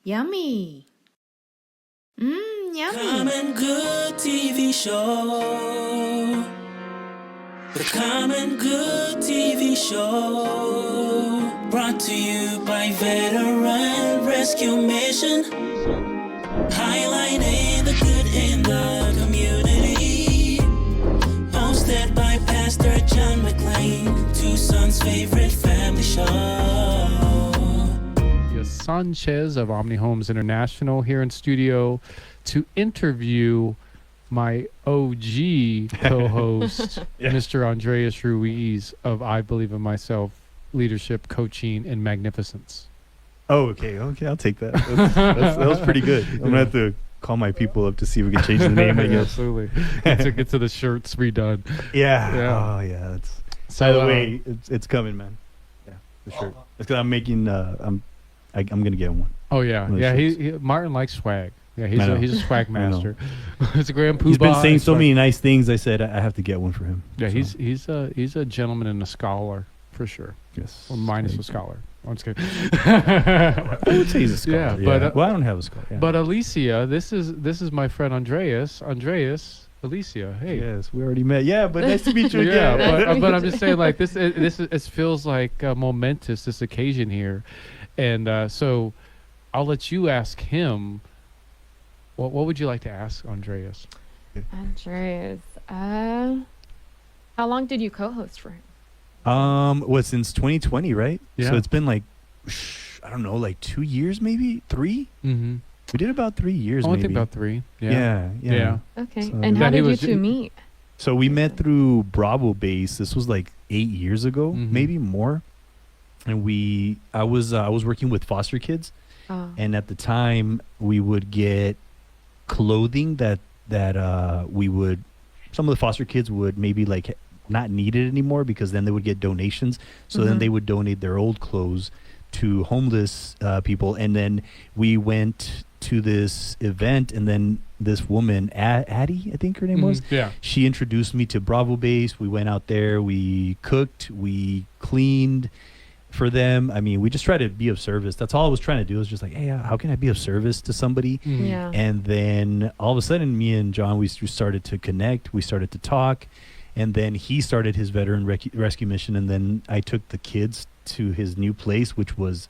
Yummy. Yummy. Common Good TV show. The Common Good TV show. Brought to you by Veteran Rescue Mission. Highlighting the good in the community. Hosted by Pastor John McLean, Tucson's favorite family show. Sanchez of Omni Homes International here in studio to interview my OG co-host, Mr. Andreas Ruiz of I Believe in Myself, Leadership, Coaching, and Magnificence. Oh, okay, I'll take that. That was pretty good. I'm gonna have to call my people up to see if we can change the name. I guess. Absolutely. Get to the shirts redone. Yeah. Yeah. Oh, yeah. That's. So, By the way, it's coming, man. Yeah, the shirt. It's because I'm making. I'm gonna get one. Oh yeah, One of yeah. those He Martin likes swag. Yeah, I he's a swag master. It's a grand poobah. He's been saying so many nice things. I said I have to get one for him. Yeah, so. he's a gentleman and a scholar for sure. Yes. Well, minus a scholar. I'm just kidding. I would say he's a scholar. Yeah, Yeah, but well, I don't have a scholar. Yeah. But Alicia, this is my friend Andreas. Alicia, hey. Yes, we already met. Yeah, but nice to meet you Yeah, again. but I'm just saying, like it feels like momentous, this occasion here, and so I'll let you ask him. What would you like to ask Andreas? Andreas, how long did you co-host for him? Since 2020, right? Yeah. So it's been like, I don't know, like 2 years, maybe 3. Mm-hmm. We did about 3 years. I maybe. think about 3. Yeah. Yeah. Okay, So and how That he did you was- two meet? So we met through Bravo Base. This was like 8 years ago, Mhm. maybe more. And I was working with foster kids, Oh, and at the time we would get clothing that we would. Some of the foster kids would maybe like not need it anymore because then they would get donations. So then Mhm. they would donate their old clothes to homeless people, and then we went to this event, and then this woman, Addie, I think her name was. Yeah. She introduced me to Bravo Base. We went out there, we cooked, we cleaned for them. I mean, we just tried to be of service. That's all I was trying to do, was just like, hey, how can I be of service to somebody? Mhm. yeah. And then all of a sudden, me and John, we started to connect. We started to talk. And then he started his veteran rescue mission. And then I took the kids to his new place, which was,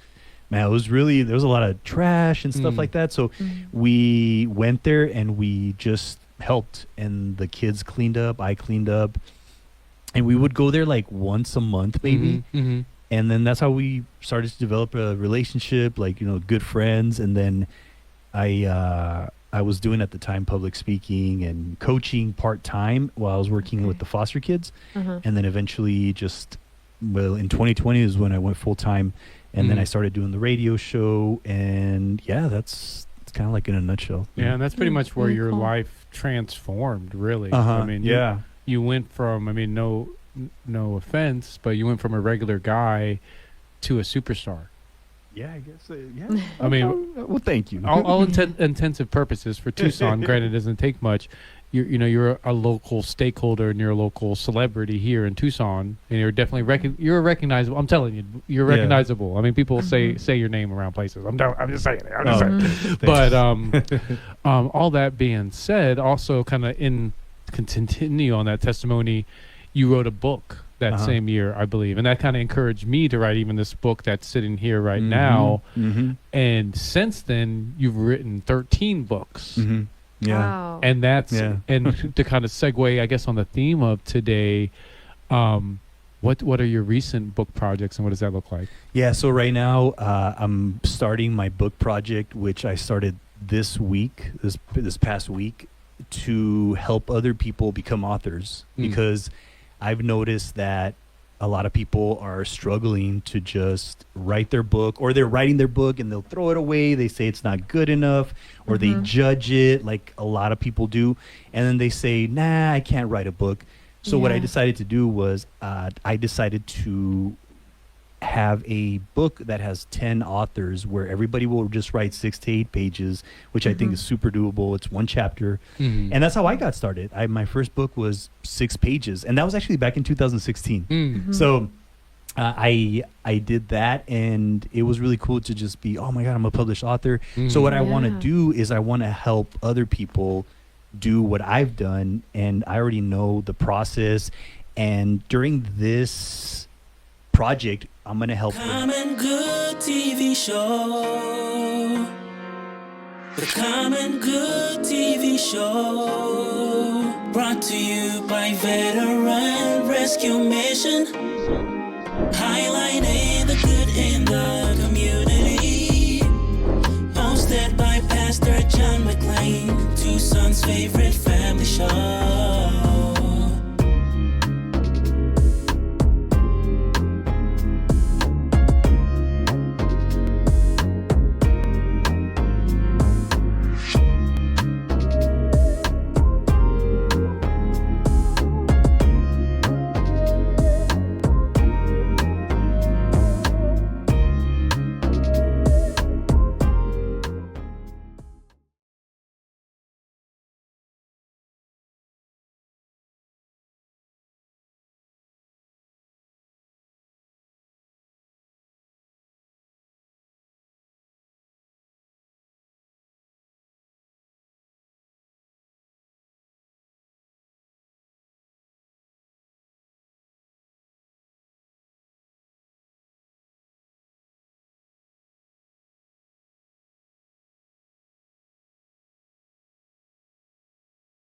man, it was really, there was a lot of trash and stuff Mm. like that. So Mhm. we went there and we just helped. And the kids cleaned up. I cleaned up. And we would go there like once a month, maybe. Mm-hmm. And then that's how we started to develop a relationship, like, good friends. And then I was doing at the time public speaking and coaching part-time while I was working with the foster kids. Uh-huh. And then eventually in 2020 is when I went full-time. And then Mhm. I started doing the radio show. And yeah, it's kind of like in a nutshell. Yeah, and that's pretty Yeah, much where very your cool. life transformed, really. Uh-huh. I mean, yeah. you went from, I mean, no offense, but you went from a regular guy to a superstar. Yeah, I guess. Yeah. I mean, well, thank you. all intensive purposes for Tucson. Granted, it doesn't take much. You're a local stakeholder and you're a local celebrity here in Tucson, and you're definitely you're recognizable. I'm telling you, you're Yeah. recognizable. I mean, people Mhm. say your name around places. I'm just saying it. I'm Oh. just saying. Mhm. But all that being said, also kind of continue on that testimony, you wrote a book that Uh-huh. same year, I believe, and that kind of encouraged me to write even this book that's sitting here right Mhm. now. Mhm. And since then, you've written 13 books. Mhm. Yeah. Wow. And that's Yeah. and to kind of segue, I guess, on the theme of today, what are your recent book projects and what does that look like? Yeah, so right now I'm starting my book project, which I started this past week, to help other people become authors, Mm. because I've noticed that a lot of people are struggling to just write their book, or they're writing their book and they'll throw it away. They say it's not good enough, or they Mhm. judge it like a lot of people do. And then they say, nah, I can't write a book. So what I Yeah. decided to do was I decided to have a book that has 10 authors where everybody will just write 6 to 8 pages, which I think Mhm. is super doable. It's one chapter. Mm. And that's how I got started. My first book was 6 pages, and that was actually back in 2016. Mm. Mhm. So I did that, and it was really cool to just be, oh my God, I'm a published author. So what I want to Yeah. do is I want to help other people do what I've done, and I already know the process. And during this project, I'm gonna help. Common Good TV show. The Common Good TV show. Brought to you by Veteran Rescue Mission. Highlighting the good in the community. Hosted by Pastor John McLean, Tucson's favorite family show.